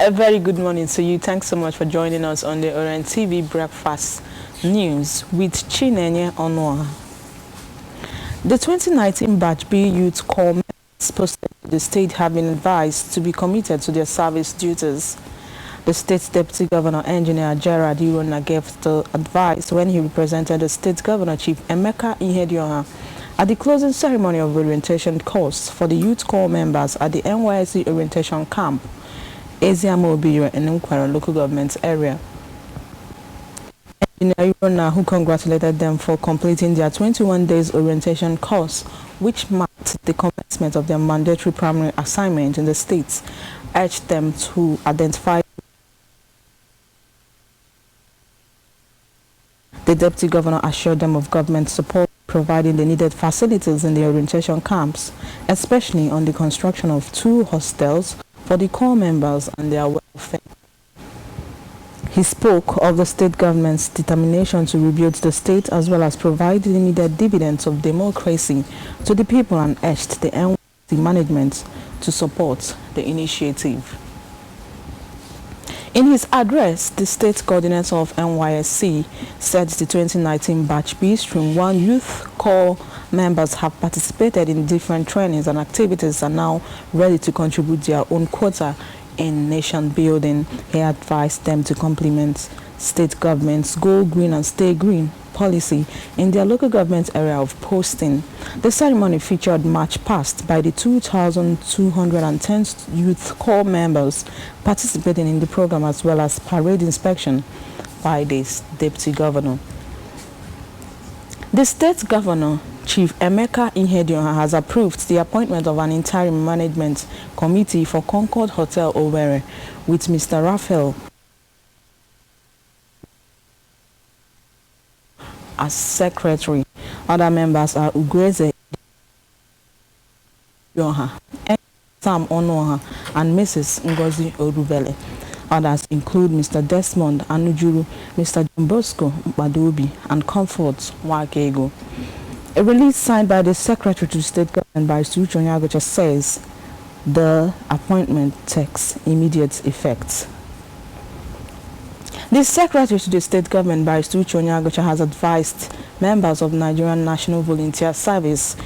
A very good morning to you. Thanks so much for joining us on the Orient TV Breakfast News with Chinenye Onuoha. The 2019 Batch B Youth Corps members posted to the state have been advised to be committed to their service duties. The State Deputy Governor, Engineer Gerard Irona, gave the advice when he represented the State Governor, Chief Emeka Ihedioha, at the closing ceremony of orientation course for the Youth Corps members at the NYSC orientation camp, Eziamobire in Nkwara local government area. Engineer Irona, who congratulated them for completing their 21 days orientation course, which marked the commencement of their mandatory primary assignment in the states, urged them to identify. The Deputy Governor assured them of government support, providing the needed facilities in the orientation camps, especially on the construction of 2 hostels for the Corps members and their welfare. He spoke of the state government's determination to rebuild the state as well as provide the needed dividends of democracy to the people and urged the NYSC management to support the initiative. In his address, the state coordinator of NYSC said the 2019 Batch B-1 Youth Corps members have participated in different trainings and activities and are now ready to contribute their own quota in nation building. He advised them to complement state government's Go Green and Stay Green policy in their local government area of posting. The ceremony featured march past by the 2,210 Youth Corps members participating in the program as well as parade inspection by the Deputy Governor. The State Governor, Chief Emeka Ihedioha, has approved the appointment of an interim management committee for Concord Hotel Owerri with Mr. Raphael as secretary. Other members are Ugweze Yoha, Sam Onuoha, and Mrs. Ngozi Orubele. Others include Mr. Desmond Anujuru, Mr. John Bosco Badobi, and Comfort Wakego. A release signed by the Secretary to the State Government by Sucho Nyagocha says the appointment takes immediate effect. The Secretary to the State Government by Sucho Nyagocha has advised members of Nigerian National Volunteer Service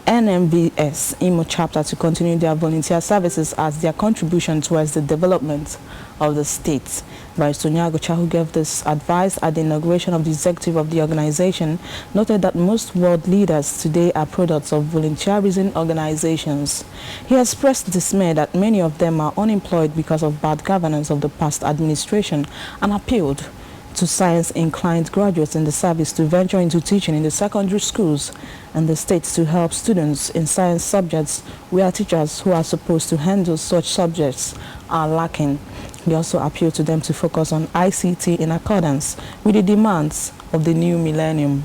NMVS Imo chapter to continue their volunteer services as their contribution towards the development of the state. Barrister Nyagocha, who gave this advice at the inauguration of the executive of the organization, noted that most world leaders today are products of volunteerism organizations. He expressed dismay that many of them are unemployed because of bad governance of the past administration and appealed to science-inclined graduates in the service to venture into teaching in the secondary schools and the states to help students in science subjects where teachers who are supposed to handle such subjects are lacking. He also appealed to them to focus on ICT in accordance with the demands of the new millennium.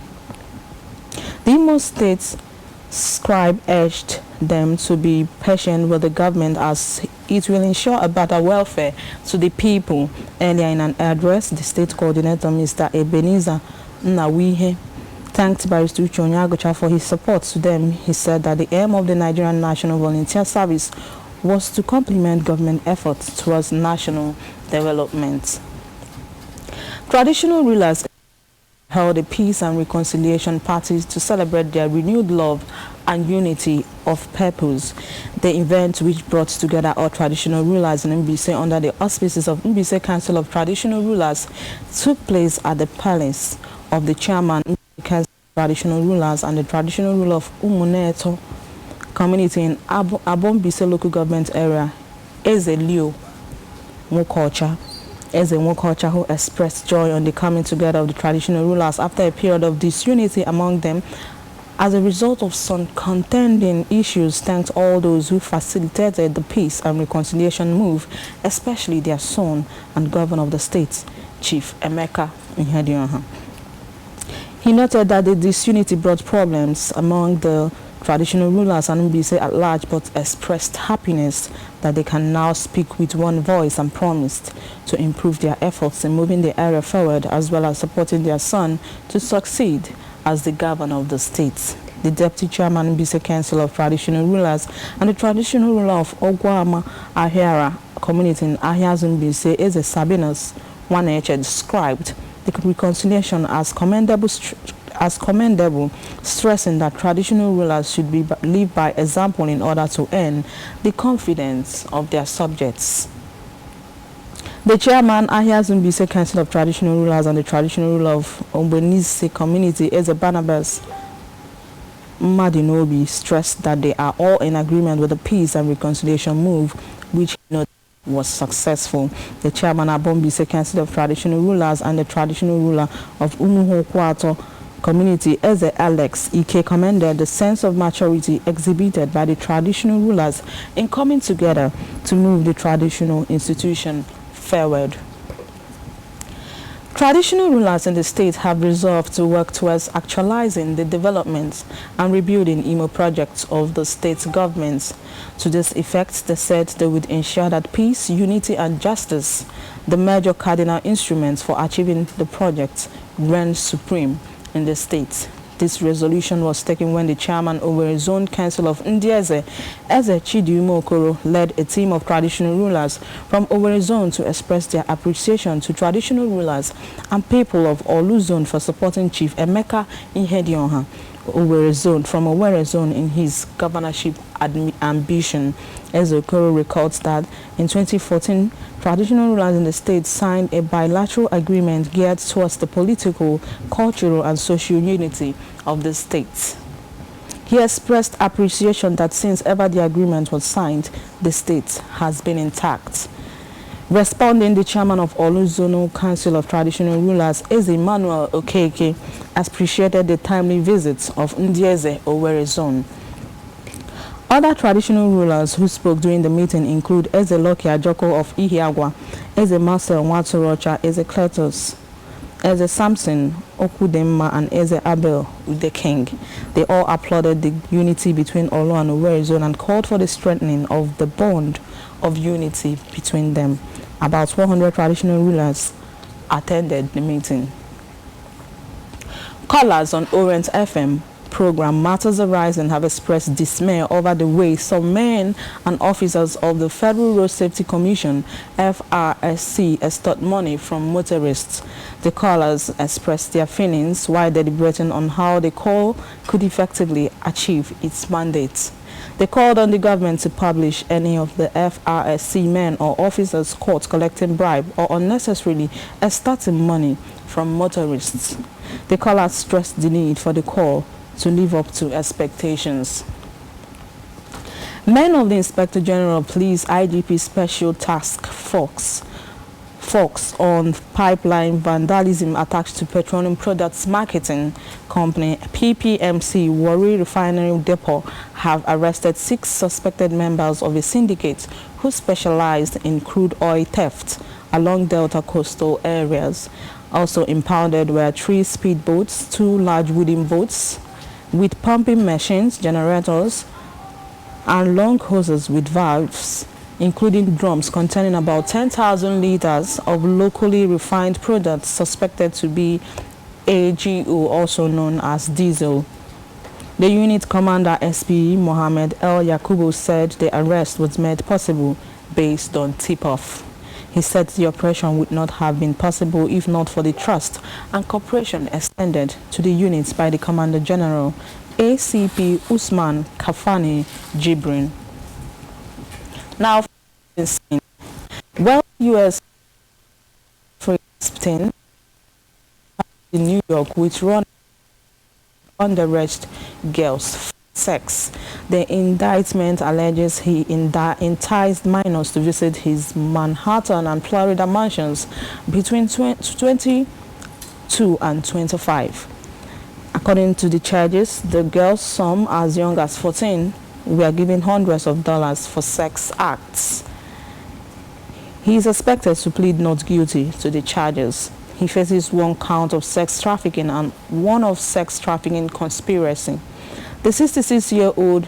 The Imo State scribe urged them to be patient with the government as it will ensure a better welfare to the people. Earlier in an address, the state coordinator, Mr. Ebenezer Nnawihe, thanked Barrister Uche Onyagocha for his support to them. He said that the aim of the Nigerian National Volunteer Service was to complement government efforts towards national development. Traditional rulers held a peace and reconciliation party to celebrate their renewed love and unity of purpose. The event, which brought together all traditional rulers in Mbise under the auspices of Mbise Council of Traditional Rulers, took place at the palace of the chairman of the Council of Traditional Rulers and the traditional ruler of Umuneto community in Abombise local government area, Eze Leo Mokocha. Eze Mokocha, who expressed joy on the coming together of the traditional rulers after a period of disunity among them as a result of some contending issues, thanked all those who facilitated the peace and reconciliation move, especially their son and governor of the state, Chief Emeka Ihedioha. He noted that the disunity brought problems among the traditional rulers and Mbise at large, but expressed happiness that they can now speak with one voice and promised to improve their efforts in moving the area forward as well as supporting their son to succeed as the governor of the state. The deputy chairman Mbise Council of Traditional Rulers and the traditional ruler of Ogwama Ahiara community in Ahiazumbise is a Sabinus Waneche described the reconciliation as commendable, stressing that traditional rulers should live by example in order to earn the confidence of their subjects. The chairman, Ahiazumbise Council of Traditional Rulers and the traditional ruler of NYSC community, Eze Barnabas Madinobi, stressed that they are all in agreement with the peace and reconciliation move, which was successful. The chairman, Abombise Council of Traditional Rulers and the traditional ruler of Onuoha community, Eze Alex Ike, commended the sense of maturity exhibited by the traditional rulers in coming together to move the traditional institution forward. Traditional rulers in the state have resolved to work towards actualizing the development and rebuilding IMO projects of the state governments. To this effect, they said they would ensure that peace, unity and justice, the major cardinal instruments for achieving the project, reign supreme in the state. This resolution was taken when the chairman of the Zone Council of Ndieze, Eze Chidiumo Okoro, led a team of traditional rulers from Owerri Zone to express their appreciation to traditional rulers and people of Olu Zone for supporting Chief Emeka Ihedioha Owerri Zone from Owerri Zone in his governorship ambition. Eze Okoro records that in 2014, traditional rulers in the state signed a bilateral agreement geared towards the political, cultural and social unity of the state. He expressed appreciation that since ever the agreement was signed, the state has been intact. Responding, the chairman of Olu Zonal Council of Traditional Rulers, Eze Emmanuel Okeke, appreciated the timely visits of Ndieze Owerri Zone. Other traditional rulers who spoke during the meeting include Eze Loki Ajoko of Ihiagwa, Eze Marcel Nwaturocha, Eze Cletus, Eze Samson Okudemma and Eze Abel Udeking. They all applauded the unity between Olu and Owerri Zone and called for the strengthening of the bond of unity between them. About 400 traditional rulers attended the meeting. Callers on Orient FM program Matters Arising have expressed dismay over the way some men and officers of the Federal Road Safety Commission, FRSC, extort money from motorists. The callers expressed their feelings while deliberating on how the call could effectively achieve its mandate. They called on the government to publish any of the FRSC men or officers caught collecting bribe or unnecessarily extorting money from motorists. The callers stressed the need for the call to live up to expectations. Men of the Inspector General of Police IGP Special Task Force on pipeline vandalism attached to Petroleum Products Marketing Company PPMC Warri Refinery Depot have arrested 6 suspected members of a syndicate who specialized in crude oil theft along Delta coastal areas. Also impounded were 3 speedboats, 2 large wooden boats with pumping machines, generators, and long hoses with valves, including drums containing about 10,000 liters of locally refined products suspected to be AGO, also known as diesel. The unit commander SP Mohammed El Yakubu said the arrest was made possible based on tip-off. He said the operation would not have been possible if not for the trust and cooperation extended to the units by the Commander General, ACP Usman Kafani Jibrin. Now, well, U.S. for in New York, which run underage girls sex. The indictment alleges he enticed minors to visit his Manhattan and Florida mansions between 22 and 25. According to the charges, the girls, some as young as 14, were given hundreds of dollars for sex acts. He is expected to plead not guilty to the charges. He faces 1 count of sex trafficking and 1 of sex trafficking conspiracy. The 66-year-old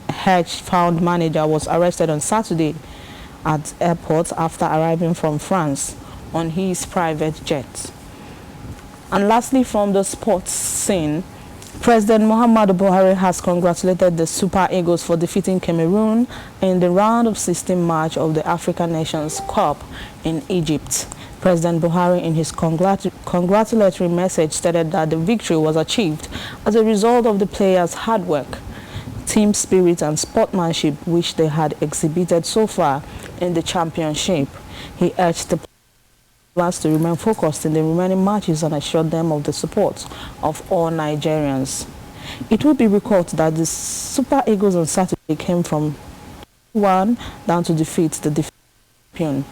hedge fund manager was arrested on Saturday at airport after arriving from France on his private jet. And lastly, from the sports scene, President Muhammadu Buhari has congratulated the Super Eagles for defeating Cameroon in the round of 16 match of the African Nations Cup in Egypt. President Buhari, in his congratulatory message, stated that the victory was achieved as a result of the players' hard work, team spirit and sportsmanship which they had exhibited so far in the championship. He urged the players to remain focused in the remaining matches and assured them of the support of all Nigerians. It will be recalled that the Super Eagles on Saturday came from 1 down to defeat the champion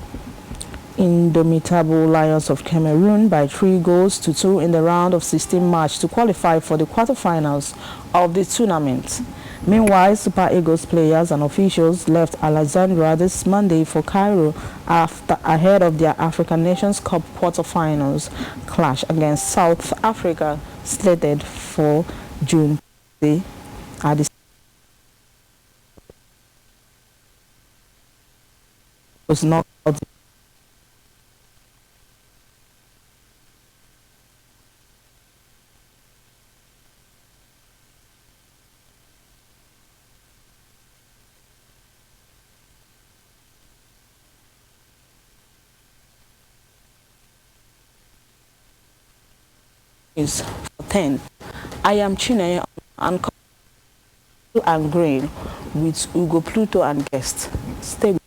Indomitable Lions of Cameroon by 3-2 in the round of 16 match to qualify for the quarterfinals of the tournament. Meanwhile, Super Eagles players and officials left Alexandria this Monday for Cairo ahead of their African Nations Cup quarterfinals clash against South Africa, slated for June. Was knocked out. Is 10. I am Chinenye and green with Ugo Pluto and guest. Stay